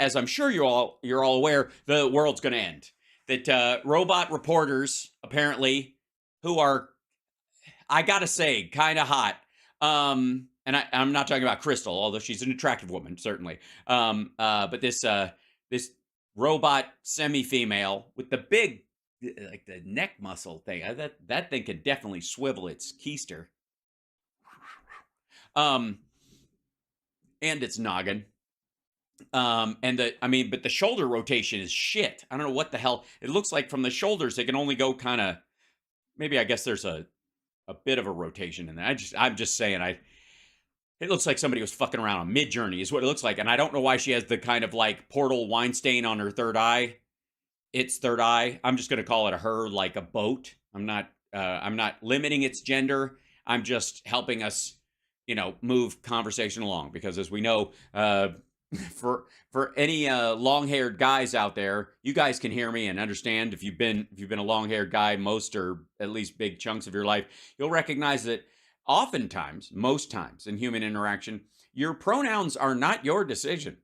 as I'm sure you're all aware, the world's going to end. That robot reporters apparently, who are, I gotta say, kind of hot. And I'm not talking about Crystal, although she's an attractive woman, certainly. But this robot semi-female with the big, like the neck muscle thing, that thing could definitely swivel its keister. And its noggin. But the shoulder rotation is shit. I don't know what the hell. It looks like from the shoulders, they can only go kind of, maybe I guess there's a bit of a rotation in there. I'm just saying, it looks like somebody was fucking around on Mid-Journey is what it looks like. And I don't know why she has the kind of like portal wine stain on her third eye. Its third eye. I'm just going to call it her, like a boat. I'm not limiting its gender. I'm just helping us, move conversation along, because as we know, for any long-haired guys out there, you guys can hear me and understand. If you've been a long-haired guy most or at least big chunks of your life, you'll recognize that oftentimes, most times in human interaction, your pronouns are not your decision.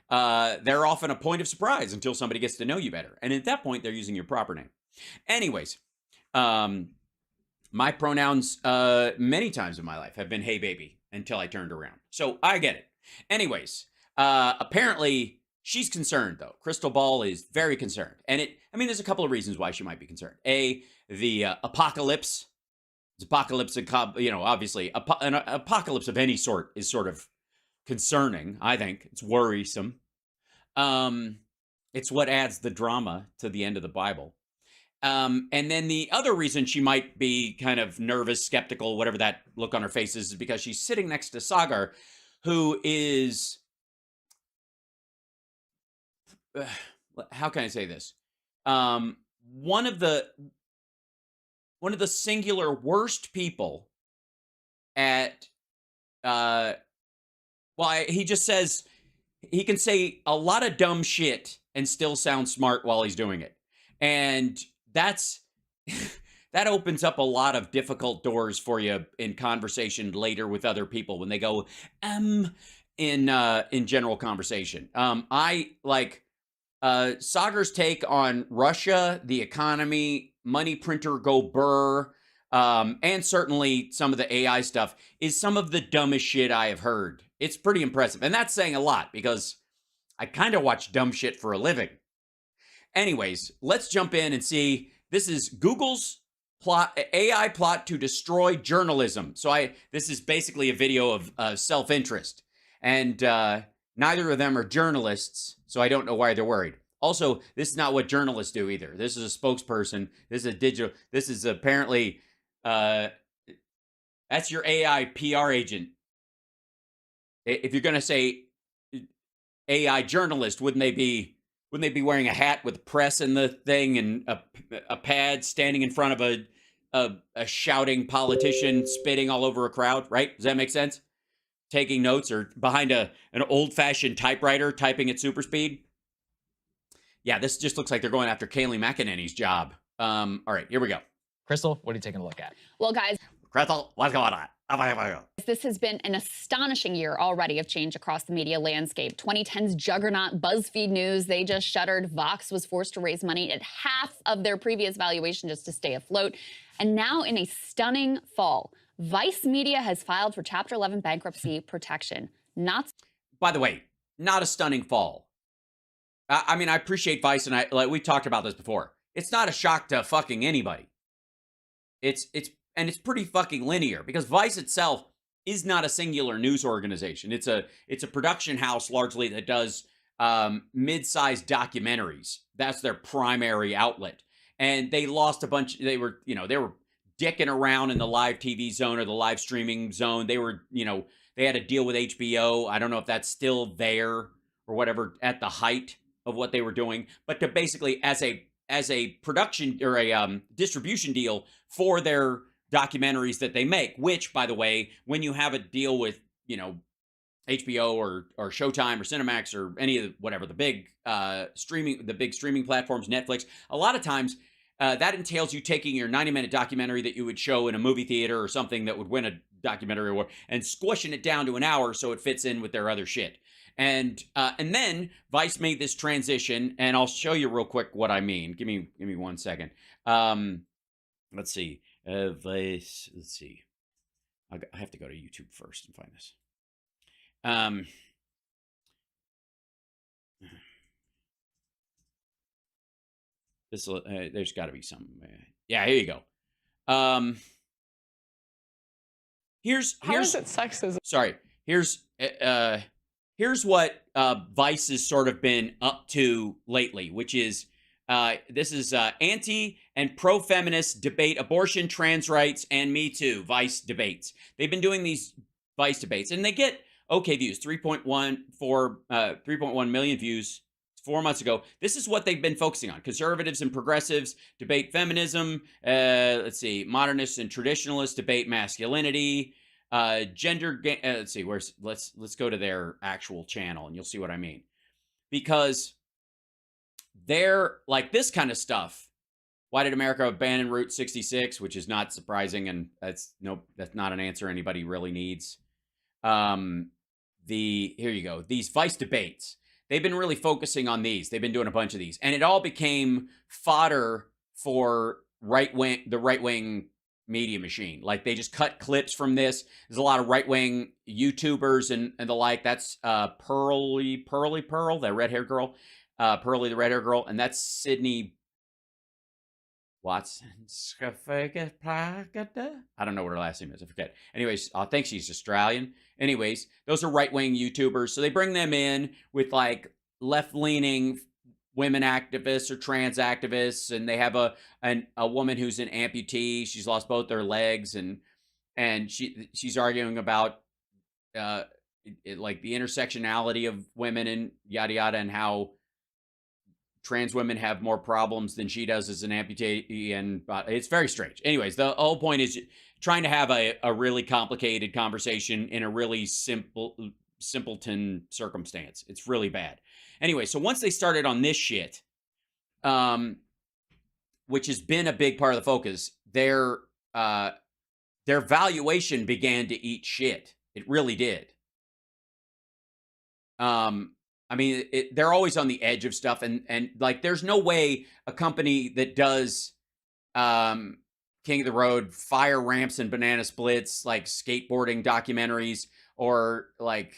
They're often a point of surprise until somebody gets to know you better, and at that point, they're using your proper name. Anyways, my pronouns many times in my life have been "Hey baby" until I turned around, so I get it. Anyways. Apparently she's concerned though. Crystal Ball is very concerned. And there's a couple of reasons why she might be concerned. The apocalypse. It's apocalypse, obviously an apocalypse of any sort is sort of concerning. I think it's worrisome. It's what adds the drama to the end of the Bible. And then the other reason she might be kind of nervous, skeptical, whatever that look on her face is because she's sitting next to Sagar, who is, how can I say this? One of the singular worst people at, he just says he can say a lot of dumb shit and still sound smart while he's doing it. And that opens up a lot of difficult doors for you in conversation later with other people when they go, in general conversation. I like Sagar's take on Russia, the economy, money printer go burr, and certainly some of the AI stuff is some of the dumbest shit I have heard. It's pretty impressive. And that's saying a lot because I kind of watch dumb shit for a living. Anyways, let's jump in and see. This is Google's AI plot to destroy journalism. So this is basically a video of self-interest. And neither of them are journalists, so I don't know why they're worried. Also, this is not what journalists do either. This is a spokesperson. This is apparently, that's your AI PR agent. If you're going to say AI journalist, wouldn't they be wearing a hat with press in the thing and a pad standing in front of a shouting politician spitting all over a crowd, right? Does that make sense? Taking notes or behind an old-fashioned typewriter typing at super speed. Yeah, this just looks like they're going after Kayleigh McEnany's job. All right, here we go. Crystal, what are you taking a look at? Well, guys. Crystal, what's going on? This has been an astonishing year already of change across the media landscape. 2010's juggernaut BuzzFeed News, they just shuttered. Vox was forced to raise money at half of their previous valuation just to stay afloat. And now in a stunning fall, Vice Media has filed for Chapter 11 bankruptcy protection. By the way, not a stunning fall. I appreciate Vice, and we talked about this before. It's not a shock to fucking anybody. It's pretty fucking linear because Vice itself is not a singular news organization. It's a production house largely that does mid-sized documentaries. That's their primary outlet. And they lost a bunch. They were dicking around in the live TV zone or the live streaming zone. They were, they had a deal with HBO. I don't know if that's still there or whatever at the height of what they were doing, but to basically as a production or a distribution deal for their documentaries that they make, which, by the way, when you have a deal with, HBO or Showtime or Cinemax or any of the big streaming platforms, Netflix, a lot of times that entails you taking your 90-minute documentary that you would show in a movie theater or something that would win a documentary award and squishing it down to an hour so it fits in with their other shit. And then Vice made this transition, and I'll show you real quick what I mean. Give me 1 second. Let's see. Vice. Let's see. I have to go to YouTube first and find this. This there's got to be some. Yeah, here you go. Here's How is it sexism? Sorry. Here's what Vice has sort of been up to lately, which is this is anti and pro-feminist debate abortion, trans rights, and Me Too. Vice debates. They've been doing these Vice debates, and they get okay views. 3.1 million views 4 months ago. This is what they've been focusing on. Conservatives and progressives debate feminism. Let's see. Modernists and traditionalists debate masculinity. Let's see. Let's go to their actual channel, and you'll see what I mean. Because they're like this kind of stuff. Why did America abandon Route 66? Which is not surprising, and that's not an answer anybody really needs. Here you go. These Vice debates. They've been really focusing on these. They've been doing a bunch of these, and it all became fodder for the right-wing media machine. Like they just cut clips from this. There's a lot of right-wing YouTubers and the like. That's Pearl, that red-haired girl, Pearly the red-haired girl, and that's Sydney Watson. I don't know what her last name is. I forget. Anyways, I think she's Australian. Anyways, those are right-wing YouTubers. So they bring them in with like left-leaning women activists or trans activists, and they have a woman who's an amputee. She's lost both her legs, and she's arguing about like the intersectionality of women and yada yada, and how trans women have more problems than she does as an amputee, and it's very strange. Anyways, the whole point is trying to have a really complicated conversation in a really simpleton circumstance. It's really bad. Anyway, so once they started on this shit, which has been a big part of the focus, their valuation began to eat shit. It really did. I mean, they're always on the edge of stuff, and like, there's no way a company that does King of the Road, fire ramps and banana splits, like skateboarding documentaries, or like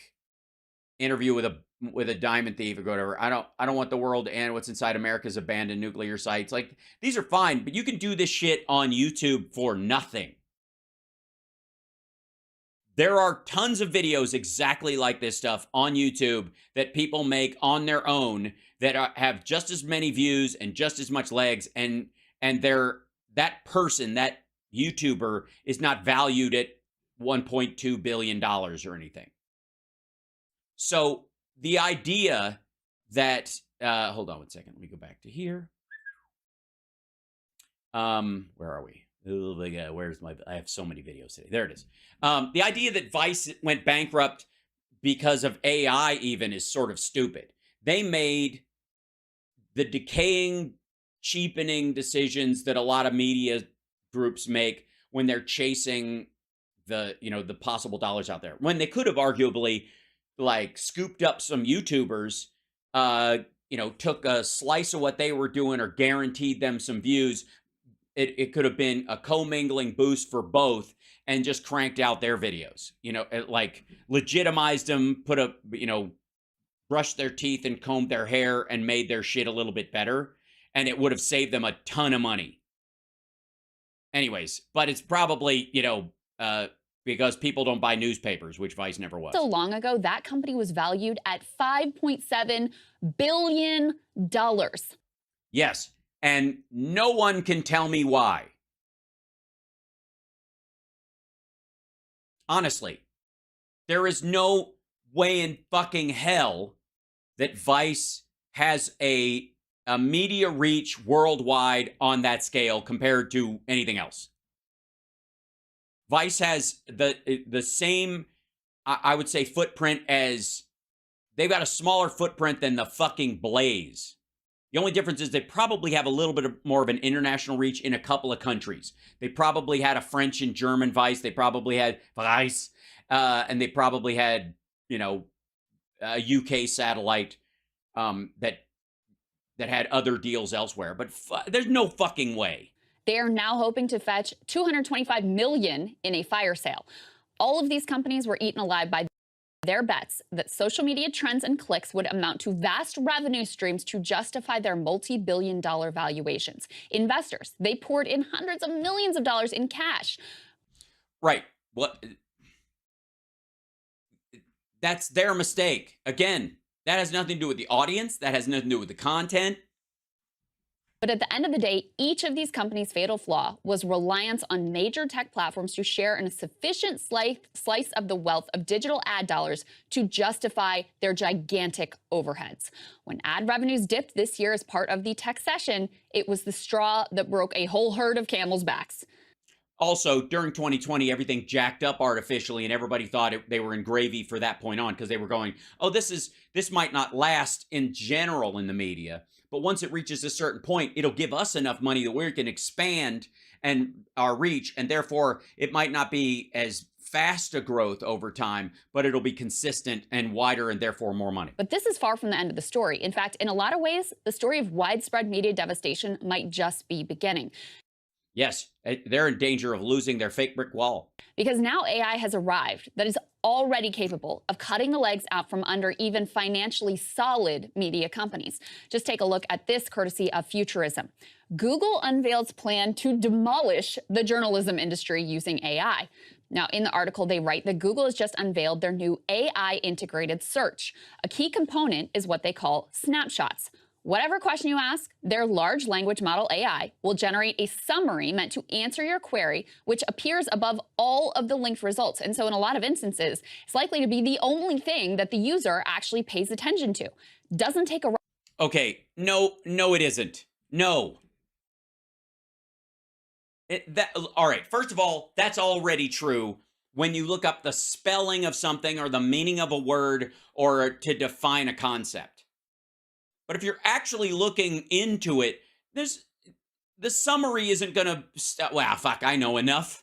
Interview with a Diamond Thief or whatever. I don't want the world to end. What's inside America's abandoned nuclear sites. Like, these are fine, but you can do this shit on YouTube for nothing. There are tons of videos exactly like this stuff on YouTube that people make on their own that have just as many views and just as much legs, and that person, that YouTuber, is not valued at $1.2 billion or anything. So the idea that hold on 1 second, let me go back to here. Where are we? Oh my God, where's I have so many videos today. There it is. The idea that Vice went bankrupt because of AI even is sort of stupid. They made the decaying, cheapening decisions that a lot of media groups make when they're chasing the possible dollars out there. When they could have arguably like scooped up some YouTubers, took a slice of what they were doing or guaranteed them some views. It could have been a commingling boost for both, and just cranked out their videos, like legitimized them, brushed their teeth and combed their hair and made their shit a little bit better. And it would have saved them a ton of money. Anyways, but it's probably, because people don't buy newspapers, which Vice never was. So long ago, that company was valued at $5.7 billion. Yes. And no one can tell me why. Honestly, there is no way in fucking hell that Vice has a media reach worldwide on that scale compared to anything else. Vice has the same, I would say, footprint as, they've got a smaller footprint than the fucking Blaze. The only difference is they probably have a little bit more of an international reach in a couple of countries. They probably had a French and German Vice. They probably had Vice. And they probably had, a UK satellite that had other deals elsewhere. But there's no fucking way. They are now hoping to fetch $225 million in a fire sale. All of these companies were eaten alive by their bets that social media trends and clicks would amount to vast revenue streams to justify their multi-billion-dollar valuations. Investors, they poured in hundreds of millions of dollars in cash. Right. That's their mistake. Again, that has nothing to do with the audience. That has nothing to do with the content. But at the end of the day, each of these companies' fatal flaw was reliance on major tech platforms to share in a sufficient slice of the wealth of digital ad dollars to justify their gigantic overheads. When ad revenues dipped this year as part of the tech session, it was the straw that broke a whole herd of camels' backs. Also, during 2020, everything jacked up artificially, and everybody thought they were in gravy for that point on, because they were going, oh, this might not last in general in the media. But once it reaches a certain point, it'll give us enough money that we can expand and our reach, and therefore it might not be as fast a growth over time, but it'll be consistent and wider and therefore more money. But this is far from the end of the story. In fact, in a lot of ways, the story of widespread media devastation might just be beginning. Yes, they're in danger of losing their fake brick wall. Because now AI has arrived that is already capable of cutting the legs out from under even financially solid media companies. Just take a look at this courtesy of Futurism. Google unveils plan to demolish the journalism industry using AI. Now, in the article, they write that Google has just unveiled their new AI integrated search. A key component is what they call snapshots. Whatever question you ask, their large language model AI will generate a summary meant to answer your query, which appears above all of the linked results. And so in a lot of instances, it's likely to be the only thing that the user actually pays attention to. Doesn't take a... Okay, no, it isn't. No. All right, first of all, that's already true when you look up the spelling of something or the meaning of a word or to define a concept. But if you're actually looking into it, the summary isn't going to... Well, fuck, I know enough.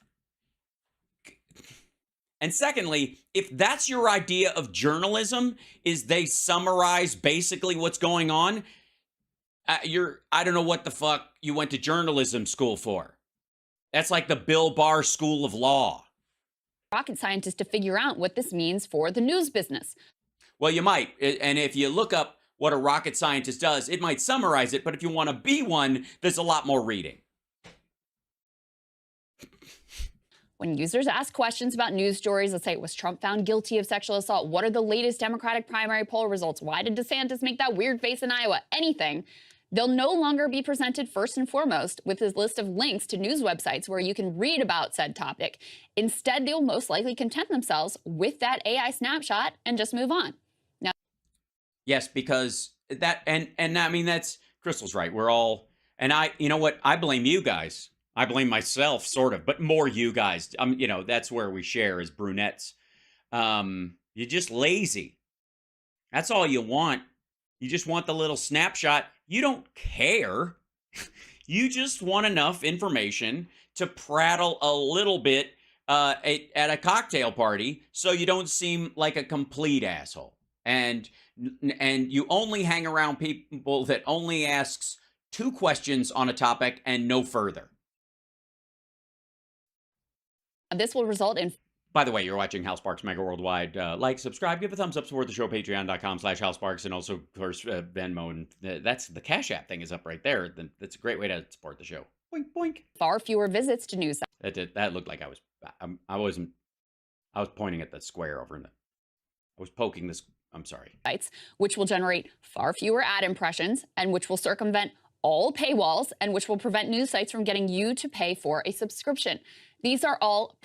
And secondly, if that's your idea of journalism, is they summarize basically what's going on, I don't know what the fuck you went to journalism school for. That's like the Bill Barr School of Law. Rocket scientist to figure out what this means for the news business. Well, you might. And if you look up what a rocket scientist does, it might summarize it, but if you want to be one, there's a lot more reading. When users ask questions about news stories, let's say, was Trump found guilty of sexual assault? What are the latest Democratic primary poll results? Why did DeSantis make that weird face in Iowa? Anything. They'll no longer be presented first and foremost with this list of links to news websites where you can read about said topic. Instead, they'll most likely content themselves with that AI snapshot and just move on. Yes, because that, and I mean, that's, Crystal's right. We're all, and you know what? I blame you guys. I blame myself, sort of, but more you guys. You know, that's where we share as brunettes. You're just lazy. That's all you want. You just want the little snapshot. You don't care. You just want enough information to prattle a little bit at a cocktail party so you don't seem like a complete asshole. And you only hang around people that only asks 2 questions on a topic and no further. This will result in... By the way, you're watching Hal Sparks Mega Worldwide. Like, subscribe, give a thumbs up, support the show, patreon.com/Hal Sparks, and also, of course, Venmo. And that's the Cash App thing is up right there. That's a great way to support the show. Boink, boink. Far fewer visits to news sites. That looked like I was pointing at the square over in the... I was poking this... I'm sorry. Sites, which will generate far fewer ad impressions and which will circumvent all paywalls and which will prevent news sites from getting you to pay for a subscription. These are all...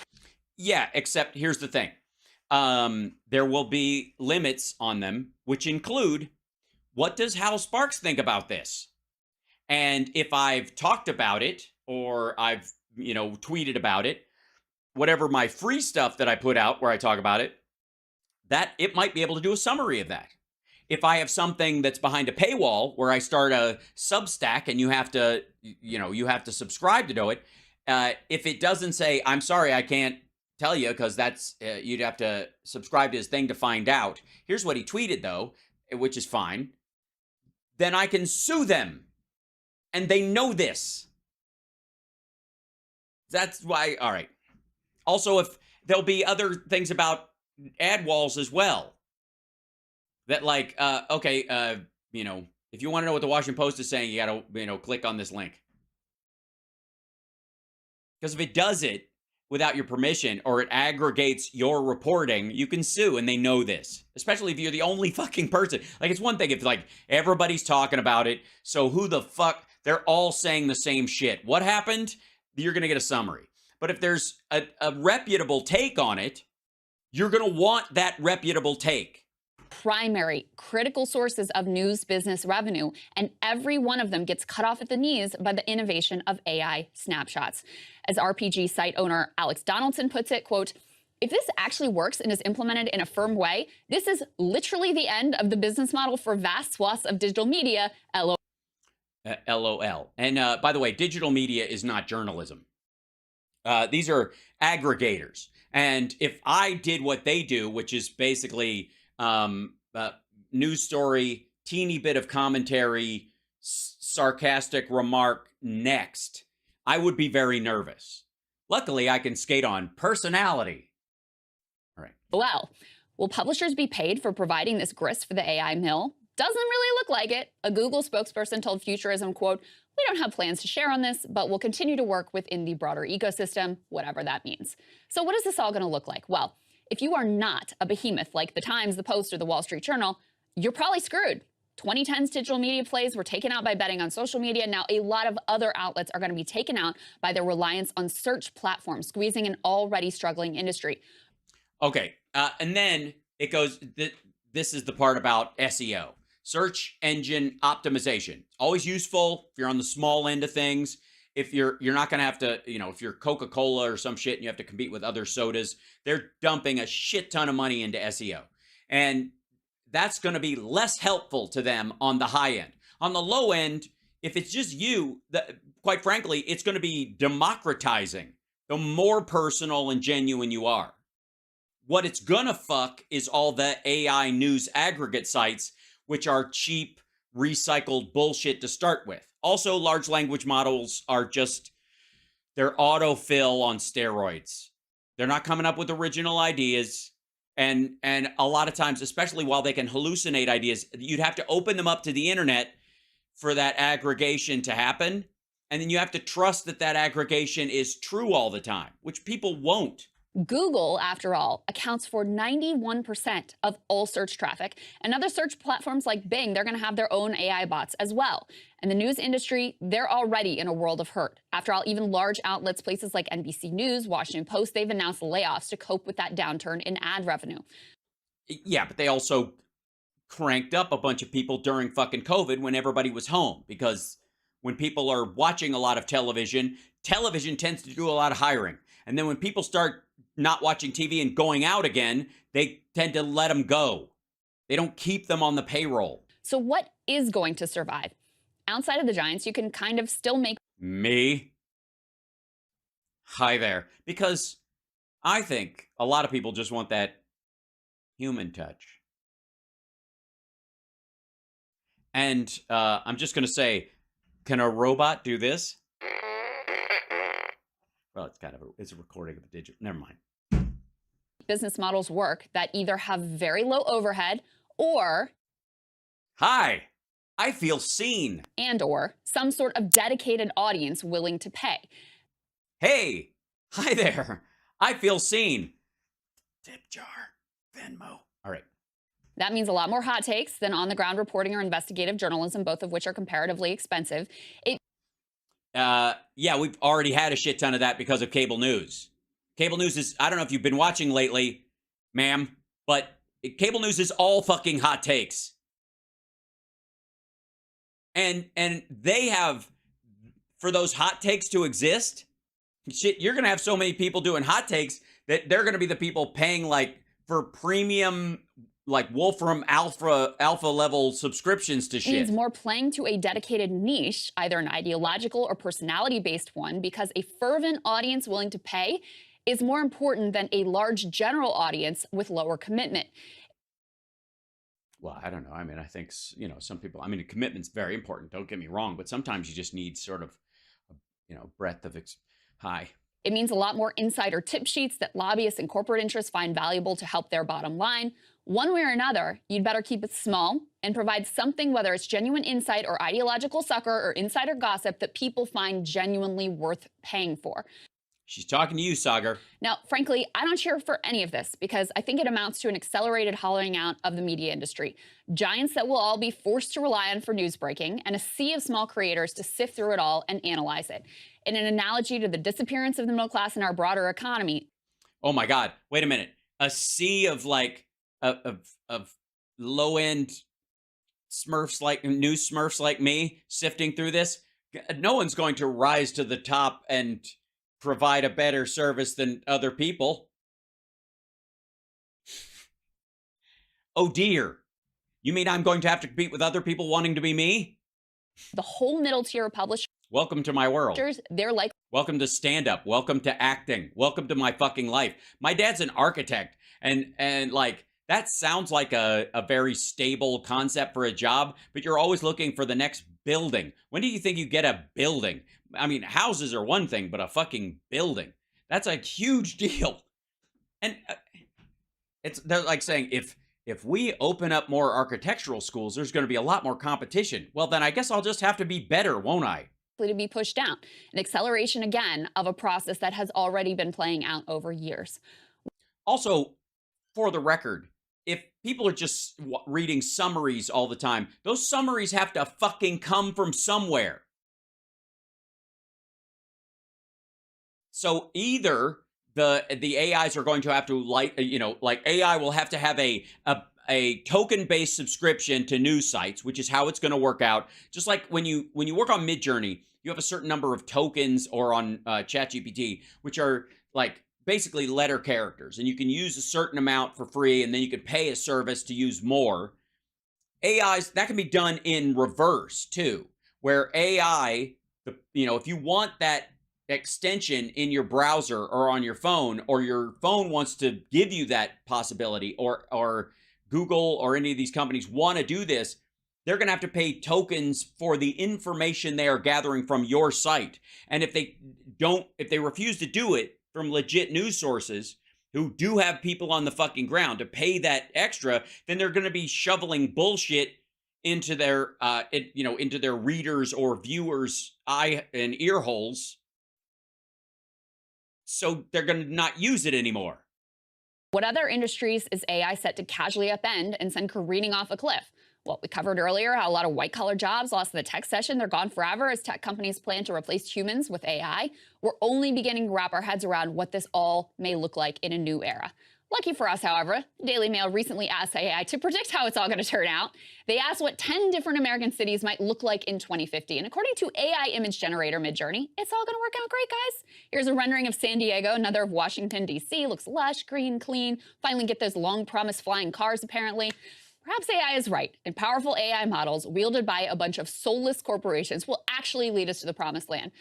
Yeah, except here's the thing. There will be limits on them, which include, what does Hal Sparks think about this? And if I've talked about it or I've, tweeted about it, whatever my free stuff that I put out where I talk about it, that it might be able to do a summary of that. If I have something that's behind a paywall where I start a Substack and you have to subscribe to do it, if it doesn't say, I'm sorry, I can't tell you because that's you'd have to subscribe to his thing to find out. Here's what he tweeted though, which is fine. Then I can sue them, and they know this. That's why. All right. Also, if there'll be other things about ad walls as well. That like, you know, if you want to know what the Washington Post is saying, you got to, you know, click on this link. Because if it does it without your permission or it aggregates your reporting, you can sue, and they know this. Especially if you're the only fucking person. Like, it's one thing if like everybody's talking about it, so who the fuck? They're all saying the same shit. What happened? You're gonna get a summary. But if there's a reputable take on it, you're gonna want that reputable take. Primary critical sources of news business revenue, and every one of them gets cut off at the knees by the innovation of AI snapshots. As RPG site owner Alex Donaldson puts it, quote, "If this actually works and is implemented in a firm way, this is literally the end of the business model for vast swaths of digital media, LOL." LOL. And by the way, digital media is not journalism. These are aggregators. And if I did what they do, which is basically news story, teeny bit of commentary, sarcastic remark next, I would be very nervous. Luckily, I can skate on personality. All right. Well, will publishers be paid for providing this grist for the AI mill? Doesn't really look like it. A Google spokesperson told Futurism, quote, "We don't have plans to share on this, but we'll continue to work within the broader ecosystem," whatever that means. So what is this all going to look like? Well, if you are not a behemoth like the Times, the Post, or the Wall Street Journal, you're probably screwed. 2010's digital media plays were taken out by betting on social media. Now, a lot of other outlets are going to be taken out by their reliance on search platforms, squeezing an already struggling industry. Okay, and then it goes, this is the part about SEO. Search engine optimization. Always useful if you're on the small end of things. If you're not going to have to, you know, if you're Coca-Cola or some shit and you have to compete with other sodas, they're dumping a shit ton of money into SEO. And that's going to be less helpful to them on the high end. On the low end, if it's just you, quite frankly, it's going to be democratizing the more personal and genuine you are. What it's going to fuck is all the AI news aggregate sites, which are cheap, recycled bullshit to start with. Also, large language models are just, they're autofill on steroids. They're not coming up with original ideas. And a lot of times, especially while they can hallucinate ideas, you'd have to open them up to the internet for that aggregation to happen. And then you have to trust that that aggregation is true all the time, which people won't. Google, after all, accounts for 91% of all search traffic. And other search platforms like Bing, they're going to have their own AI bots as well. And the news industry, they're already in a world of hurt. After all, even large outlets, places like NBC News, Washington Post, they've announced layoffs to cope with that downturn in ad revenue. Yeah, but they also cranked up a bunch of people during fucking COVID when everybody was home. Because when people are watching a lot of television, television tends to do a lot of hiring. And then when people start not watching TV and going out again, they tend to let them go. They don't keep them on the payroll. So what is going to survive? Outside of the giants, you can kind of still make Me? Hi there. Because I think a lot of people just want that human touch. And I'm just going to say, can a robot do this? Well, it's a recording of a digital. Never mind. business models work that either have very low overhead or Hi, I feel seen. or some sort of dedicated audience willing to pay. Hey, hi there. I feel seen. Tip jar, Venmo. All right. That means a lot more hot takes than on-the-ground reporting or investigative journalism, both of which are comparatively expensive. Yeah, we've already had a shit ton of that because of cable news. Cable news is, I don't know if you've been watching lately, ma'am, but cable news is all fucking hot takes. And they have, for those hot takes to exist, shit, you're going to have so many people doing hot takes that they're going to be the people paying like for premium, like Wolfram alpha level subscriptions to shit. It means more playing to a dedicated niche, either an ideological or personality based one, because a fervent audience willing to pay is more important than a large general audience with lower commitment. Well, I don't know. I mean, I think, some people, I mean, commitment's very important. Don't get me wrong, but sometimes you just need sort of, breadth of high. It means a lot more insider tip sheets that lobbyists and corporate interests find valuable to help their bottom line. One way or another, you'd better keep it small and provide something, whether it's genuine insight or ideological succor or insider gossip, that people find genuinely worth paying for. She's talking to you, Sagar. Now, frankly, I don't cheer for any of this because I think it amounts to an accelerated hollowing out of the media industry. Giants that will all be forced to rely on for news breaking, and a sea of small creators to sift through it all and analyze it. In an analogy to the disappearance of the middle class in our broader economy. Oh my God! Wait a minute. A sea of of low end news Smurfs like me sifting through this. No one's going to rise to the top and provide a better service than other people. Oh dear. You mean I'm going to have to compete with other people wanting to be me? The whole middle tier of publishers. Welcome to my world. They're like, welcome to stand-up. Welcome to acting. Welcome to my fucking life. My dad's an architect, and like, that sounds like a very stable concept for a job, but you're always looking for the next building. When do you think you get a building? I mean, houses are one thing, but a fucking building, that's a huge deal. And they're like saying, if we open up more architectural schools, there's going to be a lot more competition. Well, then I guess I'll just have to be better, won't I? To be pushed down. An acceleration, again, of a process that has already been playing out over years. Also, for the record, if people are just reading summaries all the time, those summaries have to fucking come from somewhere. So either the AIs are going to have to like AI will have to have a token-based subscription to news sites, which is how it's going to work out. Just like when you work on Midjourney, you have a certain number of tokens, or on ChatGPT, which are like basically letter characters, and you can use a certain amount for free, and then you can pay a service to use more. AIs, that can be done in reverse too, where AI, if you want that extension in your browser or on your phone, or your phone wants to give you that possibility, or Google or any of these companies want to do this, they're going to have to pay tokens for the information they are gathering from your site. And if they refuse to do it from legit news sources who do have people on the fucking ground to pay that extra, then they're going to be shoveling bullshit into their into their readers or viewers' eye and ear holes. So they're going to not use it anymore. What other industries is AI set to casually upend and send careening off a cliff? Well, we covered earlier how a lot of white-collar jobs lost in the tech session. They're gone forever as tech companies plan to replace humans with AI. We're only beginning to wrap our heads around what this all may look like in a new era. Lucky for us, however, the Daily Mail recently asked AI to predict how it's all going to turn out. They asked what 10 different American cities might look like in 2050. And according to AI image generator Midjourney, it's all going to work out great, guys. Here's a rendering of San Diego, another of Washington, D.C. Looks lush, green, clean. Finally get those long-promised flying cars, apparently. Perhaps AI is right, and powerful AI models wielded by a bunch of soulless corporations will actually lead us to the promised land.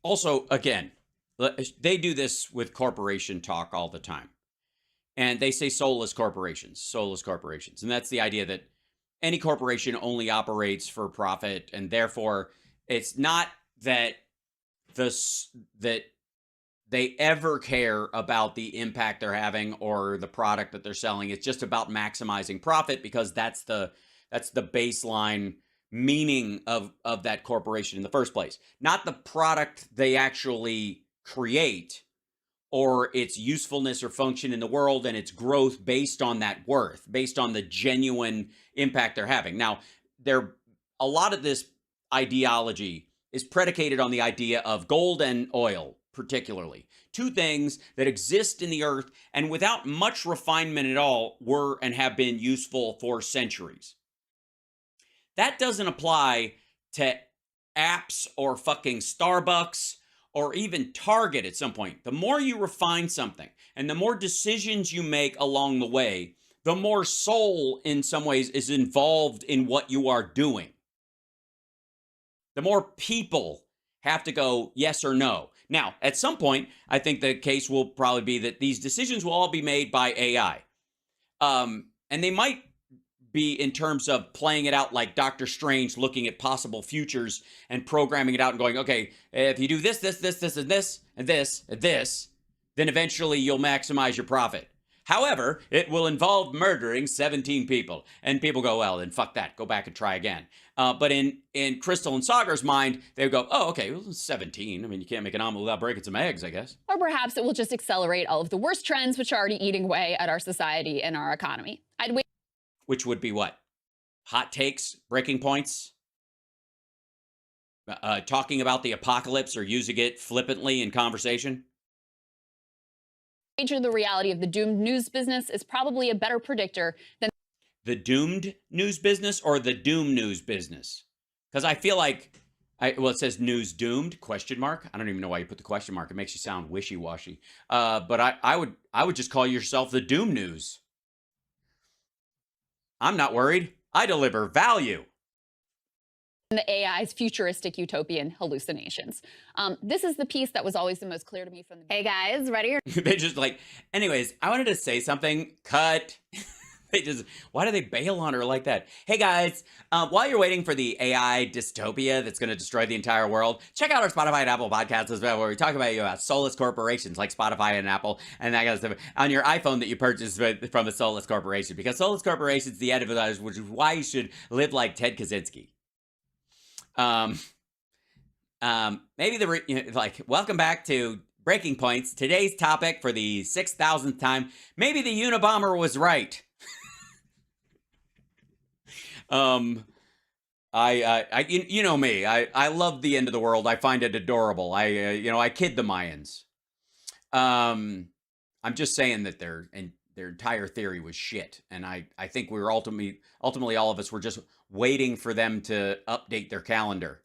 Also, again, they do this with corporation talk all the time. And they say soulless corporations. And that's the idea that any corporation only operates for profit, and therefore it's not that that they ever care about the impact they're having or the product that they're selling. It's just about maximizing profit, because that's the baseline meaning of that corporation in the first place. Not the product they actually create, or its usefulness or function in the world, and its growth based on that worth, based on the genuine impact they're having. Now, a lot of this ideology is predicated on the idea of gold and oil, particularly. Two things that exist in the earth and without much refinement at all were and have been useful for centuries. That doesn't apply to apps or fucking Starbucks or even Target at some point. The more you refine something and the more decisions you make along the way, the more soul in some ways is involved in what you are doing. The more people have to go yes or no. Now, at some point, I think the case will probably be that these decisions will all be made by AI. And they might be in terms of playing it out like Doctor Strange, looking at possible futures and programming it out and going, okay, if you do this, this, this, this, and this, and this, and this, then eventually you'll maximize your profit. However, it will involve murdering 17 people. And people go, well, then fuck that. Go back and try again. But in Crystal and Sagar's mind, they go, oh, okay, well, 17. I mean, you can't make an omelet without breaking some eggs, I guess. Or perhaps it will just accelerate all of the worst trends which are already eating away at our society and our economy. I'd wait. Which would be what? Hot takes, breaking points, talking about the apocalypse or using it flippantly in conversation. The reality of the doomed news business is probably a better predictor than the doomed news business or the doom news business? Because I feel like, well, it says news doomed, question mark. I don't even know why you put the question mark. It makes you sound wishy-washy. But I would just call yourself the doom news. I'm not worried. I deliver value. The AI's futuristic utopian hallucinations. This is the piece that was always the most clear to me from the... Hey guys, ready? They just like, anyways, I wanted to say something. Cut. Why do they bail on her like that? Hey guys, while you're waiting for the AI dystopia that's going to destroy the entire world, check out our Spotify and Apple podcasts as well, where we talk about soulless corporations like Spotify and Apple and that kind of stuff on your iPhone that you purchase from a soulless corporation. Because soulless corporations, the end of it, which is why you should live like Ted Kaczynski. Maybe welcome back to Breaking Points. Today's topic for the 6,000th time. Maybe the Unabomber was right. You know me. I love the end of the world. I find it adorable. I kid the Mayans. I'm just saying that their entire theory was shit, and I think we were ultimately all of us were just waiting for them to update their calendar.